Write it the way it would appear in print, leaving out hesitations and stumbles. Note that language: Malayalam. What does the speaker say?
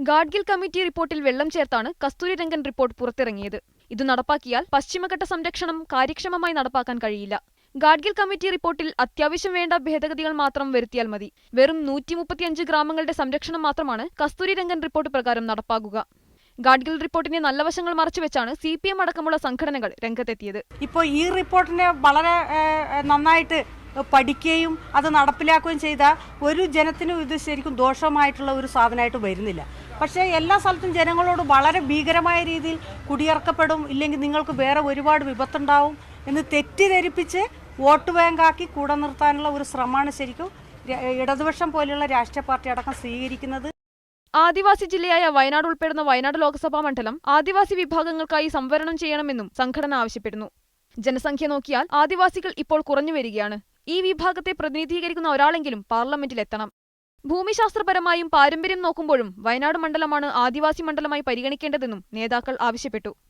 ഗാഡ്ഗിൽ കമ്മിറ്റി റിപ്പോർട്ടിൽ വെള്ളം ചേർത്താണ് കസ്തൂരിരംഗൻ റിപ്പോർട്ട് പുറത്തിറങ്ങിയത്. ഇത് നടപ്പാക്കിയാൽ പശ്ചിമഘട്ട സംരക്ഷണം കാര്യക്ഷമമായി നടപ്പാക്കാൻ കഴിയില്ല. ഗാഡ്ഗിൽ കമ്മിറ്റി റിപ്പോർട്ടിൽ അത്യാവശ്യം വേണ്ട ഭേദഗതികൾ മാത്രം വരുത്തിയാൽ മതി. വെറും 135 ഗ്രാമങ്ങളുടെ സംരക്ഷണം മാത്രമാണ് കസ്തൂരിരംഗൻ റിപ്പോർട്ട് പ്രകാരം നടപ്പാക്കുക. ഗാഡ്ഗിൽ റിപ്പോർട്ടിന്റെ നല്ല വശങ്ങൾ മറച്ചുവെച്ചാണ് CPM അടക്കമുള്ള സംഘടനകൾ രംഗത്തെത്തിയത്. ഇപ്പോൾ ഈ റിപ്പോർട്ടിനെ വളരെ നന്നായിട്ട് പഠിക്കുകയും അത് നടപ്പിലാക്കുകയും ചെയ്ത ഒരു ജനത്തിനും ഇത് ശരിക്കും ദോഷമായിട്ടുള്ള ഒരു സാധനമായിട്ട് വരുന്നില്ല. പക്ഷേ എല്ലാ സ്ഥലത്തും ജനങ്ങളോട് വളരെ ഭീകരമായ രീതിയിൽ കുടിയിറക്കപ്പെടും, ഇല്ലെങ്കിൽ നിങ്ങൾക്ക് വേറെ ഒരുപാട് വിപത്തുണ്ടാവും എന്ന് തെറ്റിദ്ധരിപ്പിച്ച് വോട്ട് ബാങ്കാക്കി കൂടെ നിർത്താനുള്ള ഒരു ശ്രമമാണ് ശരിക്കും ഇടതുപക്ഷം പോലെയുള്ള രാഷ്ട്രീയ പാർട്ടി അടക്കം സ്വീകരിക്കുന്നത്. ആദിവാസി ജില്ലയായ വയനാട് ഉൾപ്പെടുന്ന വയനാട് ലോക്സഭാ മണ്ഡലം ആദിവാസി വിഭാഗങ്ങൾക്കായി സംവരണം ചെയ്യണമെന്നും സംഘടന ആവശ്യപ്പെടുന്നു. ജനസംഖ്യ നോക്കിയാൽ ആദിവാസികൾ ഇപ്പോൾ കുറഞ്ഞുവരികയാണ്. ഈ വിഭാഗത്തെ പ്രതിനിധീകരിക്കുന്ന ഒരാളെങ്കിലും പാർലമെന്റിലെത്തണം. ഭൂമിശാസ്ത്രപരമായും പാരമ്പര്യം നോക്കുമ്പോഴും വയനാട് മണ്ഡലമാണ് ആദിവാസി മണ്ഡലമായി പരിഗണിക്കേണ്ടതെന്നും നേതാക്കൾ ആവശ്യപ്പെട്ടു.